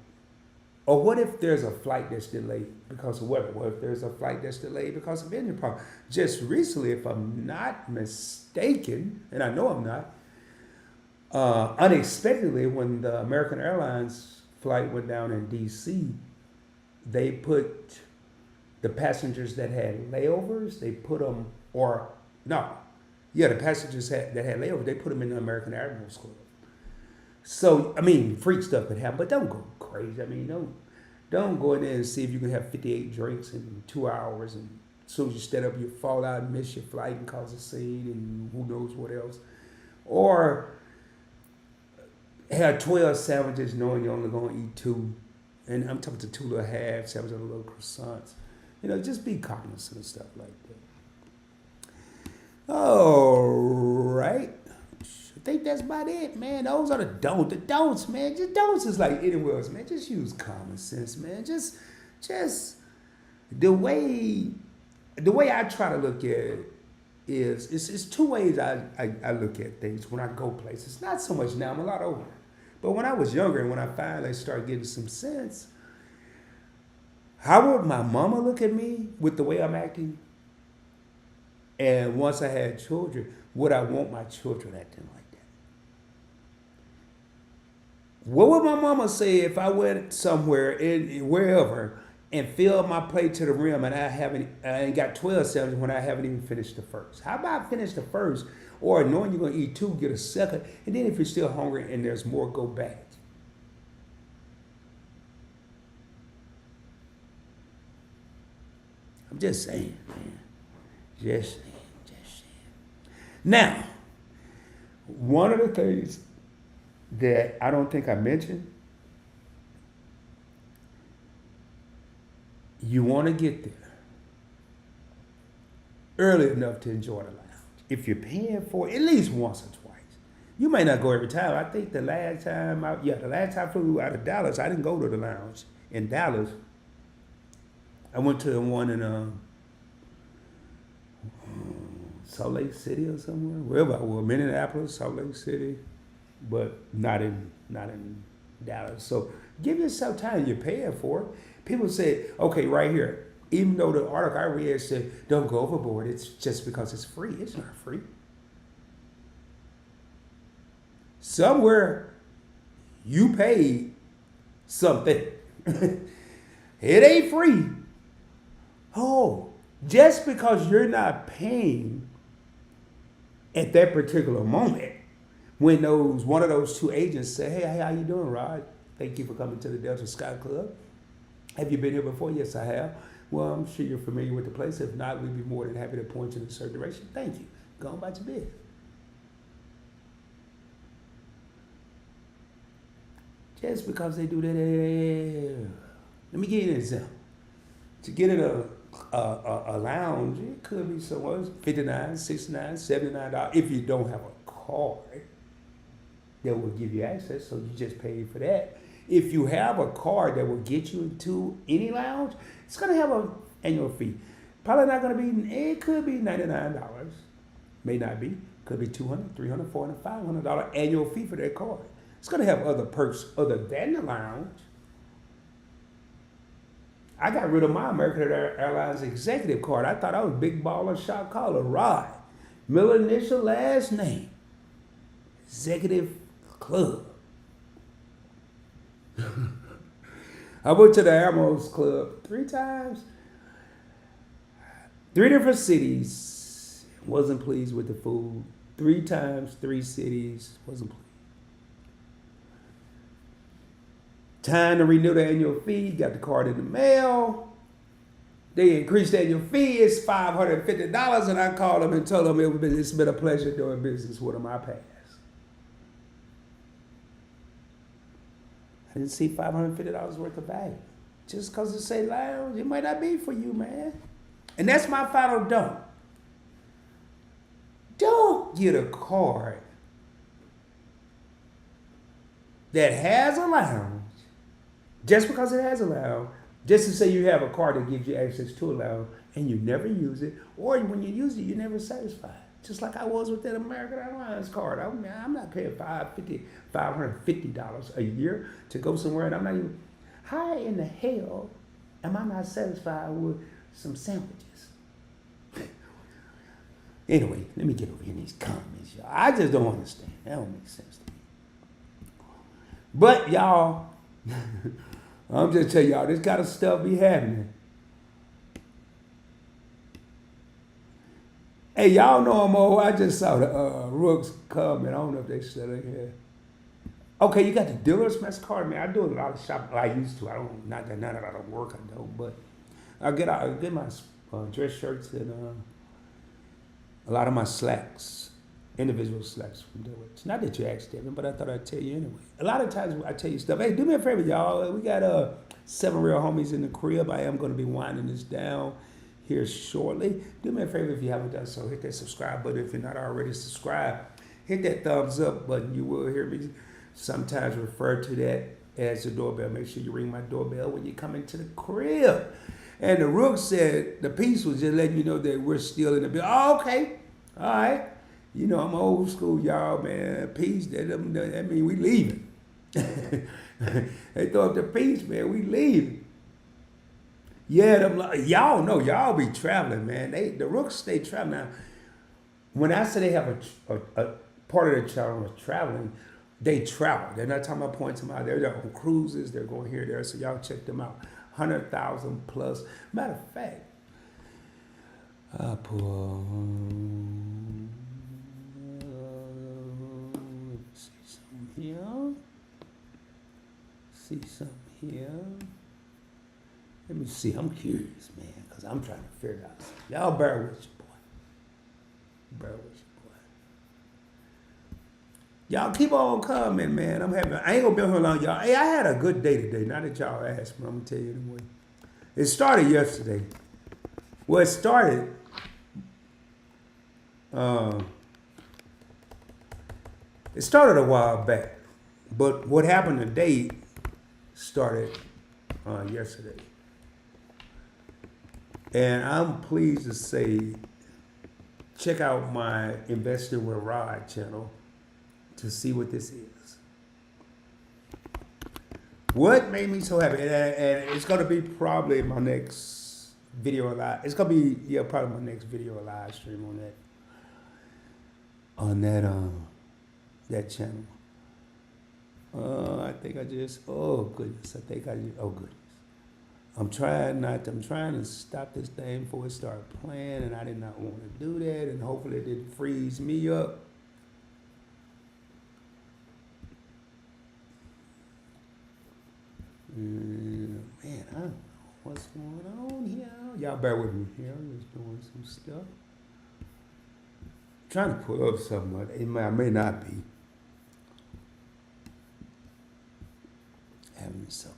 Speaker 1: Or what if there's a flight that's delayed because of weather? What if there's a flight that's delayed because of engine problem? Just recently, if I'm not mistaken, and I know I'm not, unexpectedly, when the American Airlines flight went down in D.C., they put the passengers that had layovers, the passengers that had layovers, they put them in the American Admirals Club. So, I mean, freak stuff could happen, but don't go crazy. I mean, don't go in there and see if you can have 58 drinks in 2 hours, and as soon as you stand up, you fall out and miss your flight and cause a scene and who knows what else. Or have 12 sandwiches knowing you're only going to eat 2. And I'm talking to 2 little half sandwiches and little croissants. You know, just be cognizant of stuff like that. All right. think that's about it, man. Those are the don'ts. The don'ts, man. Just don'ts is like anywhere else, man. Just use common sense, man. Just the way I try to look at it is it's two ways I look at things when I go places. Not so much now. I'm a lot older. But when I was younger and when I finally started getting some sense, how would my mama look at me with the way I'm acting? And once I had children, would I want my children acting like that? What would my mama say if I went somewhere, wherever, and filled my plate to the rim and I ain't got 12 sandwiches when I haven't even finished the first? How about finish the first, or knowing you're going to eat two, get a second, and then if you're still hungry and there's more, go back? I'm just saying, man. Just saying. Now, one of the things that I don't think I mentioned, you want to get there early enough to enjoy the lounge. If you're paying for it, at least once or twice. You may not go every time. I think the last time I flew out of Dallas, I didn't go to the lounge in Dallas. I went to the one in Salt Lake City or somewhere, wherever I was, Minneapolis, Salt Lake City, but not in Dallas. So give yourself time. You're paying for it. People say, okay, right here, even though the article I read said, don't go overboard, it's just because it's free. It's not free. Somewhere you paid something. It ain't free. Oh, just because you're not paying at that particular moment, when one of those two agents say, hey, how you doing, Rod? Thank you for coming to the Delta Sky Club. Have you been here before? Yes, I have. Well, I'm sure you're familiar with the place. If not, we'd be more than happy to point you in a certain direction. Thank you. Go on about your business. Just because they do that, let me give you an example. To get in a lounge, it could be somewhere $59, $69, $79 if you don't have a card that will give you access, so you just pay for that. If you have a card that will get you into any lounge, it's going to have an annual fee. Probably not going to be, it could be $99. May not be. Could be $200, $300, $400, $500 annual fee for that card. It's going to have other perks other than the lounge. I got rid of my American Airlines executive card. I thought I was big baller, shot caller, Rod. Middle initial, last name. Executive Club. I went to the Amos Club 3 times. 3 different cities. Wasn't pleased with the food. 3 times, 3 cities. Wasn't pleased. Time to renew the annual fee. Got the card in the mail. They increased the annual fee. It's $550. And I called them and told them it's been a pleasure doing business with them. I passed. I didn't see $550 worth of value. Just because it say lounge, it might not be for you, man. And that's my final don't. Don't get a card that has a lounge just because it has a lounge, just to say you have a card that gives you access to a lounge and you never use it, or when you use it, you're never satisfied. Just like I was with that American Airlines card. I'm not paying $550 a year to go somewhere, and I'm not even. How in the hell am I not satisfied with some sandwiches? Anyway, let me get over here in these comments, y'all. I just don't understand. That don't make sense to me. But y'all, I'm just telling y'all, this kind of stuff be happening. Hey, y'all know I'm old. I just saw the Rooks comment. I don't know if they still in here. Okay, you got the dealer's MasterCard, man. I do a lot of shopping. Well, I used to. I don't. Not that I don't work. I don't. But I get my dress shirts and a lot of my slacks, individual slacks from Dillard's. Not that you asked, Devin, but I thought I'd tell you anyway. A lot of times I tell you stuff. Hey, do me a favor, y'all. We got 7 real homies in the crib. I am going to be winding this down here shortly. Do me a favor if you haven't done so. Hit that subscribe button if you're not already subscribed. hit that thumbs up button. You will hear me sometimes refer to that as the doorbell. Make sure you ring my doorbell when you come into the crib. And the Rook said the piece was just letting you know that we're still in the building. Oh, okay. All right. You know, I'm old school, y'all, man. Peace, that mean we leaving. They throw up the peace, man. We leaving. Yeah, y'all know, y'all be traveling, man. The Rooks stay traveling. Now, when I say they have a part of the channel is traveling, they travel. They're not talking about points them out. They're on cruises. They're going here, there. So y'all check them out. 100,000 plus. Matter of fact, I pull. See something here. See something here. Let me see. I'm curious, man, because I'm trying to figure out something. Y'all bear with your boy. Bear with your boy. Y'all keep on coming, man. I ain't gonna be on here long, y'all. Hey, I had a good day today. Now that y'all asked me, I'm gonna tell you anyway. It started yesterday. Well, it started. It started a while back, but what happened today started yesterday. And I'm pleased to say, check out my Investing with Rod channel to see what this is. What made me so happy, and it's going to be probably my next video live. It's going to be, probably my next video live stream on that channel. I think oh goodness. I'm trying to stop this thing before it started playing, and I did not want to do that, and hopefully it didn't freeze me up. Man, I don't know what's going on here. Y'all bear with me here. I'm just doing some stuff. Trying to pull up something, but it may not be. Having some,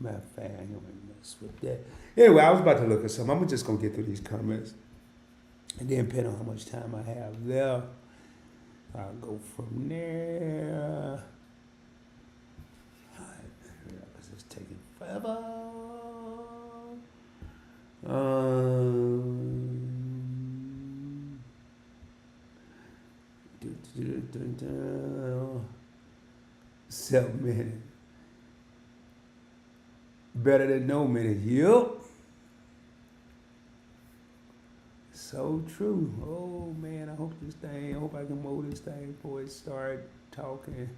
Speaker 1: matter of fact, I ain't gonna mess with that. Anyway, I was about to look at something. I'm just gonna get through these comments. And then depending on how much time I have there, I'll go from there. Because it's taking forever. $7 minutes. Better than no minute. Yep. So true. Oh man, I hope I can mold this thing before it start talking.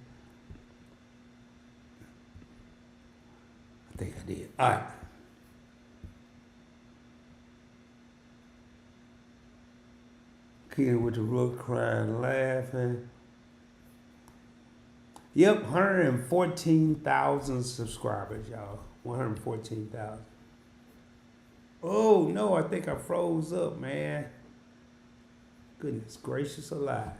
Speaker 1: I think I did. All right. Kid with the Rook crying, laughing. Yep, 114,000 subscribers, y'all. 114,000. Oh no, I think I froze up, man. Goodness gracious alive.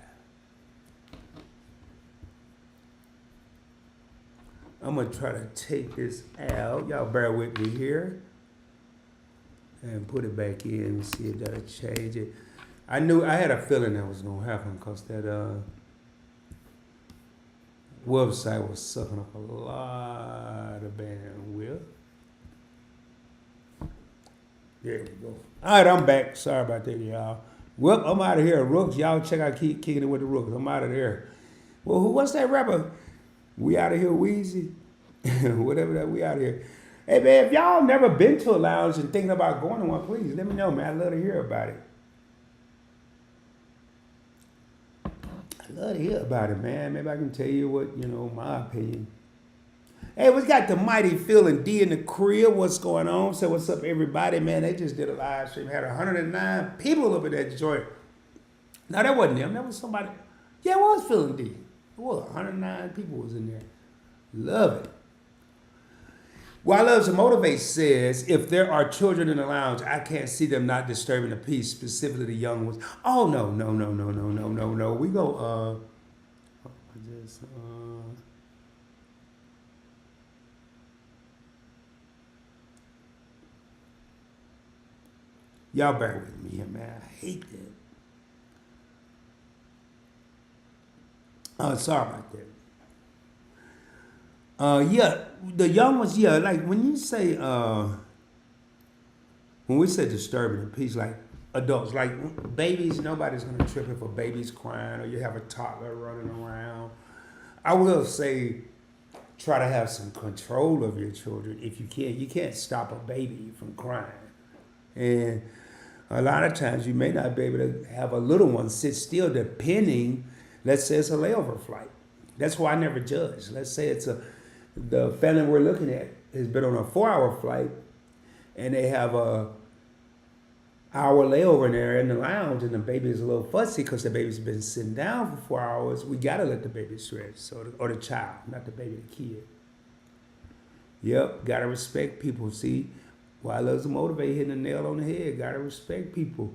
Speaker 1: I'm gonna try to take this out. Y'all bear with me here. And put it back in and see if that'll change it. I had a feeling that was gonna happen because that website was sucking up a lot of bandwidth. There we go. All right, I'm back. Sorry about that, y'all. Well, I'm out of here. Rooks, y'all check out Keep Kicking It with the Rooks. I'm out of there. Well, what's that rapper? We out of here, Wheezy? Whatever that, we out of here. Hey, man, if y'all never been to a lounge and thinking about going to one, please let me know, man. I'd love to hear about it. I'd love to hear about it, man. Maybe I can tell you what, my opinion. Hey, we got the mighty Phil and D in the crib. What's going on? So what's up, everybody? Man, they just did a live stream. Had 109 people up in that joint. No, that wasn't them. That was somebody. Yeah, it was Phil and D. It was 109 people was in there. Love it. Well, I Love to Motivate says, if there are children in the lounge, I can't see them not disturbing the peace, specifically the young ones. Oh, no. We go, y'all bear with me here, man. I hate that. Oh, sorry about that. Yeah, the young ones, yeah, like when you say, when we say disturbing the peace, like adults, like babies, nobody's gonna trip if a baby's crying or you have a toddler running around. I will say, try to have some control of your children if you can. You can't stop a baby from crying. And a lot of times you may not be able to have a little one sit still depending, let's say it's a layover flight. That's why I never judge. Let's say the family we're looking at has been on a 4 hour flight and they have a hour layover in there in the lounge and the baby is a little fussy because the baby's been sitting down for 4 hours. We gotta let the baby stretch, or the child, not the baby, the kid. Yep, gotta respect people. See, why loves to motivate, hitting the nail on the head. Gotta respect people.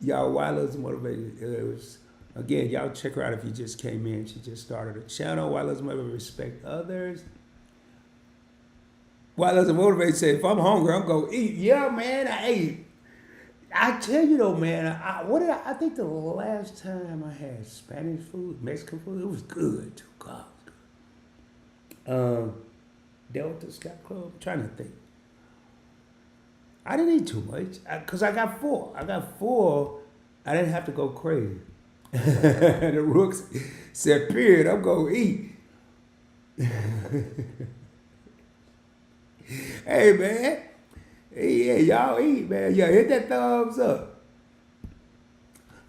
Speaker 1: Y'all, why loves to motivate? It was, again, y'all check her out if you just came in. She just started a channel. Why loves to motivate? Respect others. Why loves to motivate? Say, if I'm hungry, I'm gonna eat. Yeah, man, I ate. I tell you though, man, I think the last time I had Spanish food, Mexican food, it was good too. God. Delta Scott Club. I'm trying to think. I didn't eat too much because I got full. I got full. I didn't have to go crazy. The Rooks said, "Period. I'm gonna eat." Hey man, yeah, y'all eat, man. Yeah, hit that thumbs up.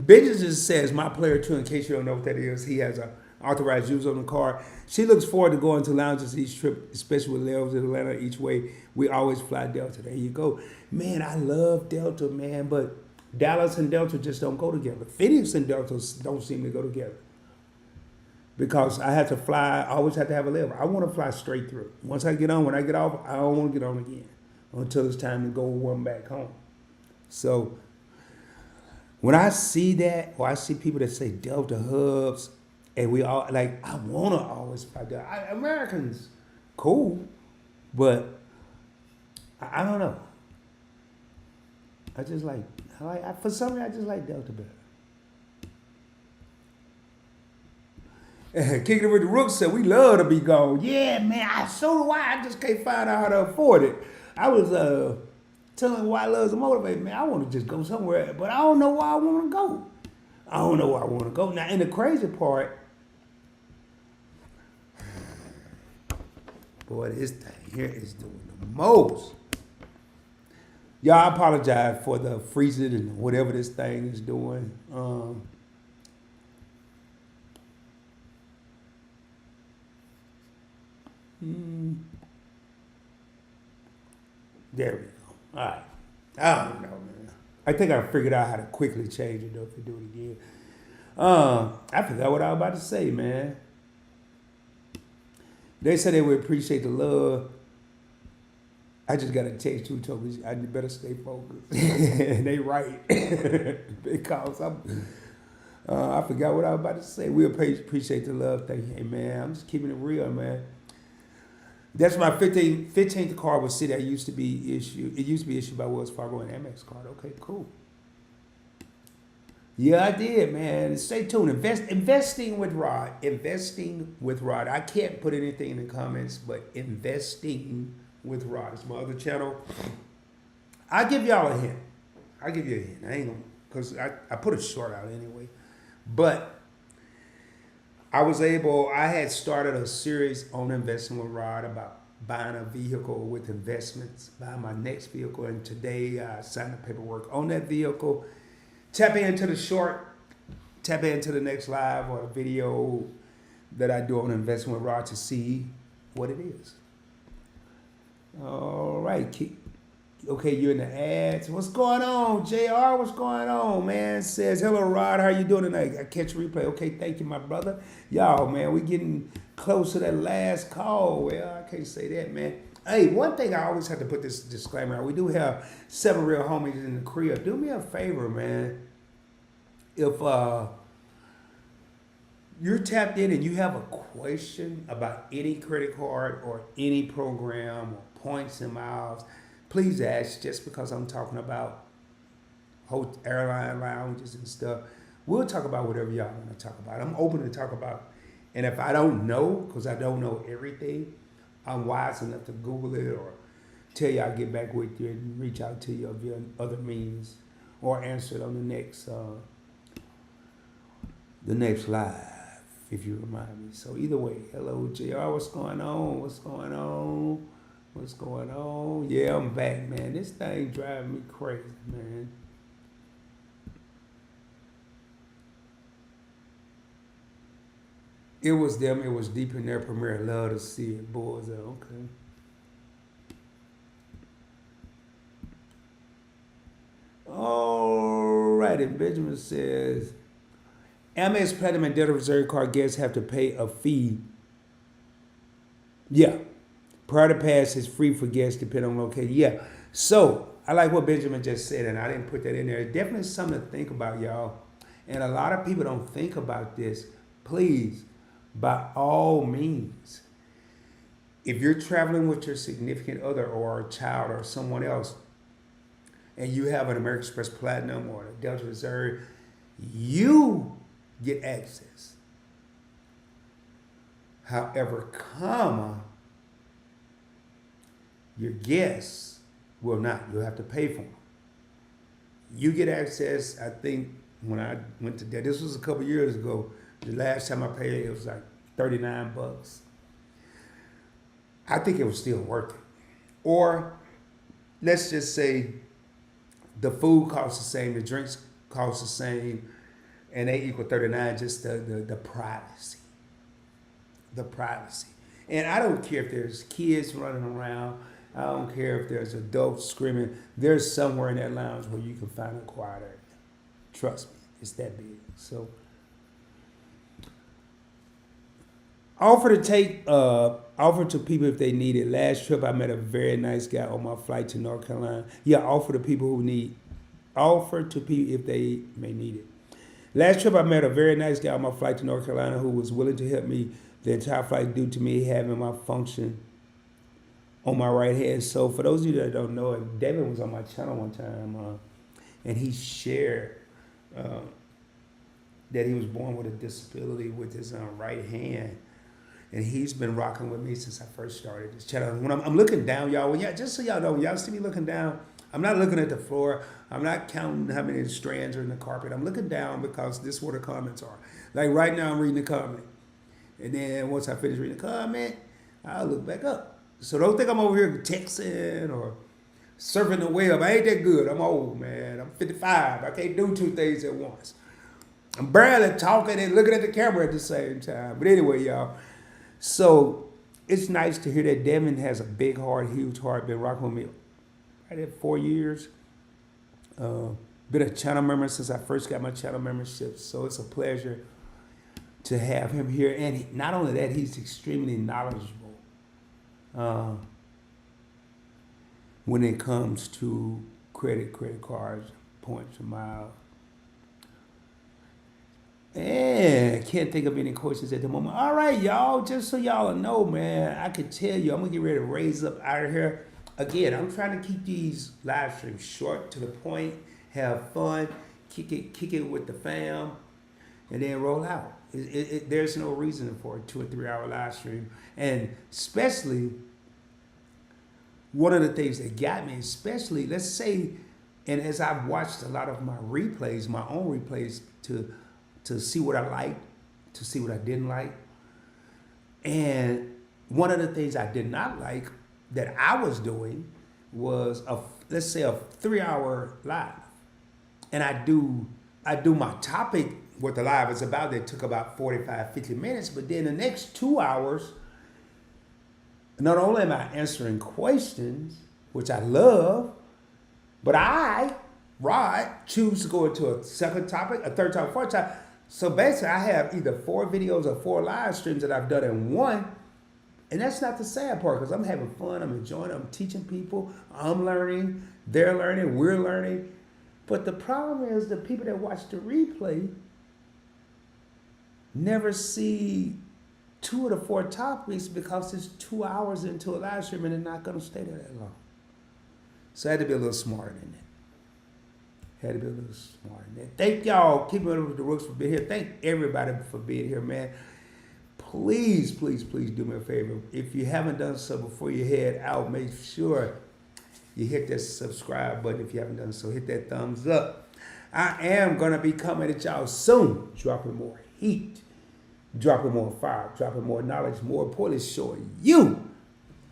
Speaker 1: Benjamin just says, my player too, in case you don't know what that is, he has a authorized use on the car. She looks forward to going to lounges each trip, especially with layovers in Atlanta each way. We always fly Delta. There you go. Man, I love Delta, man, but Dallas and Delta just don't go together. Phoenix and Delta don't seem to go together. Because I have to fly, I always have to have a layover. I want to fly straight through. Once I get on, when I get off, I don't want to get on again until it's time to go one back home. So when I see that, or I see people that say Delta hubs, and we all like, I want to always fly Delta. Americans, cool, but I don't know. For some reason, I just like Delta better. Kicking it with the Rooks said, we love to be gone. Yeah, man, so do I. I just can't find out how to afford it. I was telling why I love to motivate, man. I want to just go somewhere, but I don't know where I want to go. I don't know where I want to go. Now, and the crazy part, boy, this thing here is doing the most. Y'all, I apologize for the freezing and whatever this thing is doing. There we go. All right. I don't know, man. I think I figured out how to quickly change it, though, if we do it again. I forgot what I was about to say, man. They said they would appreciate the love. I just got a text who told me I better stay focused. And they right. Because I forgot what I was about to say. We appreciate the love. Thank you. Hey, man, I'm just keeping it real, man. That's my 15th card was Citi. It used to be issued by Wells Fargo and Amex card. Okay, cool. Yeah, I did, man. Stay tuned. Investing with Rod. Investing with Rod. I can't put anything in the comments, but investing with Rod. It's my other channel. I'll give y'all a hint. I'll give you a hint. I ain't gonna, because I put a short out anyway. But I had started a series on investing with Rod about buying a vehicle with investments, buying my next vehicle. And today I signed the paperwork on that vehicle. Tap into the short, tap into the next live or video that I do on investing with Rod to see what it is. All right. Okay, you're in the ads. What's going on, JR? What's going on, man? Says, hello, Rod. How you doing tonight? I catch a replay. Okay, thank you, my brother. Y'all, man, we getting close to that last call. Well, I can't say that, man. Hey, one thing I always have to put this disclaimer out. We do have 7 real homies in the crib. Do me a favor, man. If you're tapped in and you have a question about any credit card or any program or points and miles, please ask. Just because I'm talking about airline lounges and stuff, We'll talk about whatever y'all want to talk about. I'm open to talk about. And if I don't know, because I don't know everything, I'm wise enough to Google it or tell y'all get back with you and reach out to you via other means or answer it on the next live if you remind me. So either way, hello JR, what's going on? What's going on? What's going on? Yeah, I'm back, man. This thing driving me crazy, man. It was them. It was deep in their premiere. Love to see it. Boys, okay. All right. And Benjamin says, Amex Platinum and Delta Reserve card guests have to pay a fee. Yeah. Prior to pass is free for guests depending on location. Yeah. So I like what Benjamin just said, and I didn't put that in there. Definitely something to think about, y'all. And a lot of people don't think about this. Please, by all means, if you're traveling with your significant other or a child or someone else, and you have an American Express Platinum or a Delta Reserve, you get access. However, your guests will not. You'll have to pay for them. You get access, I think, when I went to Delta, this was a couple years ago. The last time I paid, it was like $39. I think it was still worth it. Or let's just say the food costs the same, the drinks cost the same, and they equal $39. Just the privacy, the privacy. And I don't care if there's kids running around. I don't care if there's adults screaming. There's somewhere in that lounge where you can find a quiet area. Trust me, it's that big. So offer to people if they need it. Last trip I met a very nice guy on my flight to North Carolina. Yeah, offer to people who need. Offer to people if they may need it. Last trip I met a very nice guy on my flight to North Carolina who was willing to help me the entire flight due to me having my function on my right hand. So for those of you that don't know it, David was on my channel one time and he shared that he was born with a disability with his right hand. And he's been rocking with me since I first started this channel. When I'm looking down, y'all, just so y'all know, when y'all see me looking down, I'm not looking at the floor. I'm not counting how many strands are in the carpet. I'm looking down because this is where the comments are. Like right now, I'm reading the comment. And then once I finish reading the comment, I'll look back up. So don't think I'm over here texting or surfing the web. I ain't that good. I'm old, man. I'm 55. I can't do two things at once. I'm barely talking and looking at the camera at the same time. But anyway, y'all. So it's nice to hear that Devin has a big heart, huge heart, been rocking with me right at 4 years. Been a channel member since I first got my channel membership. So it's a pleasure to have him here. And not only that, he's extremely knowledgeable when it comes to credit cards, points, and miles. And can't think of any questions at the moment. All right, y'all, just so y'all know, man, I can tell you, I'm going to get ready to raise up out of here. Again, I'm trying to keep these live streams short, to the point, have fun, kick it with the fam, and then roll out. There's no reason for a 2 or 3 hour live stream. And especially, one of the things that got me, especially, let's say, and as I've watched a lot of my replays, my own replays, to see what I liked, to see what I didn't like. And one of the things I did not like that I was doing was let's say a 3 hour live. And I do my topic, what the live is about, that took about 45, 50 minutes, but then the next 2 hours, not only am I answering questions, which I love, but I, Rod, choose to go into a second topic, a third topic, fourth topic. So basically, I have either 4 videos or 4 live streams that I've done in one. And that's not the sad part, because I'm having fun, I'm enjoying it, I'm teaching people, I'm learning, they're learning, we're learning. But the problem is the people that watch the replay never see 2 of the 4 topics because it's 2 hours into a live stream and they're not going to stay there that long. So I had to be a little smarter than that. Had to be a little smarter than that. Thank y'all. Keep it up the Rooks for being here. Thank everybody for being here, man. Please, please, please do me a favor. If you haven't done so before you head out, make sure you hit that subscribe button. If you haven't done so, hit that thumbs up. I am going to be coming at y'all soon, dropping more heat, dropping more fire, dropping more knowledge, more importantly, showing you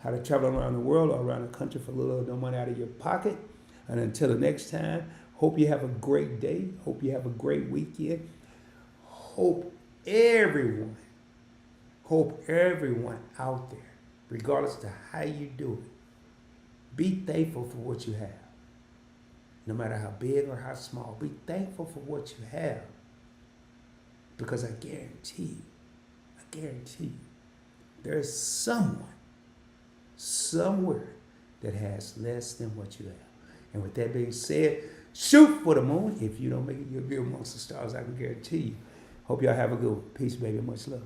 Speaker 1: how to travel around the world or around the country for a little or no money out of your pocket. And until the next time, hope you have a great day. Hope you have a great weekend. Hope everyone out there, regardless of how you do it, be thankful for what you have. No matter how big or how small, be thankful for what you have. Because I guarantee you, there's someone, somewhere that has less than what you have. And with that being said, shoot for the moon. If you don't make it, you'll be amongst the stars, I can guarantee you. Hope y'all have a good one. Peace, baby. Much love.